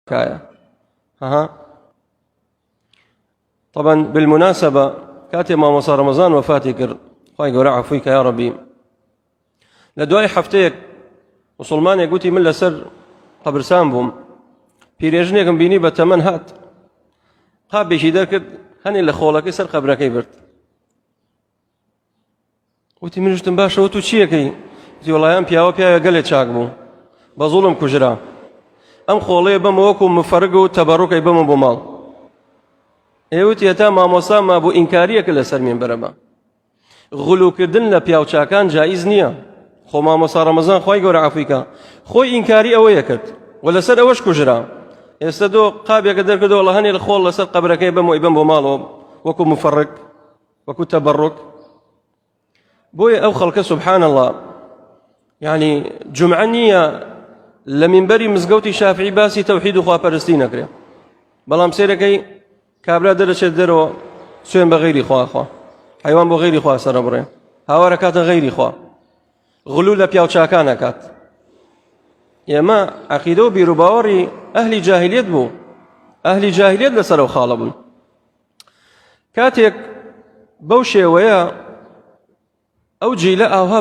كاية طبعا بالمناسبة كاتب ما مصار رمضان وفاتي كر خواهي قرع عفويك يا ربي لدواي حفتيك وصلماني قوتي من لسر قبرسان بوم پیرێژنێکم بینی بە تەمەن هات قابێکی دەرکرد هەنێ لە خۆڵەکەی سەر قەبرەکەی برد وتی منیشتم باشەوە تو چیەکەی وتی وەڵای ئەم پیاوە پیاوە گەلێ چاک بوو بە زوڵم کوژرا ئەم خۆڵەیە بەمە وەکو مفەرگ و تەبەڕوکەی بەمە بۆ ماڵ ئێوتی هەتا مامۆسا مابوو ئینکاریەکە لەسەر مێنبەرە بە غولوکردن لە پیاوچاکان جایز نییە خۆ مامۆسا ڕەمەزان خوای گەورە عەفویکە خۆی ئینکاری ئەوەیە کرد و لەسەر ئەوەش کوژرا ئێستا دۆ قابێکە دەرکردەوە وەڵا هەنێ لە خۆڵ لەسەر قەبرەکەی بەمەوەی بەم بۆ ماڵەوە وەکو مفەرگ وەکو تەبەڕوک بۆیە ئەو خەڵکە سوبحان الله یعنی جومعە نییە لە مینبەری مزگەوتی شافعی باسی تەوحید و خواپەرستی نەکرێ بەڵام سێرەکەی کابرا دەرەچێت دەرەوە سوێن بە غەیری خوا حیوان بۆ غەیری خوا سەرە بڕێ هاوارە کاتە غەیری خوا غلو لە پیاوچاکان ئەکات ئێمە عەقیدە و بیر و باوەڕی ئەهلی جاهیلیەت بوو ئەهلی جاهیلیەت لەسەر ئەو خاڵە بوون کاتێک بەو شێوەیە ئەو جیلە ئاوها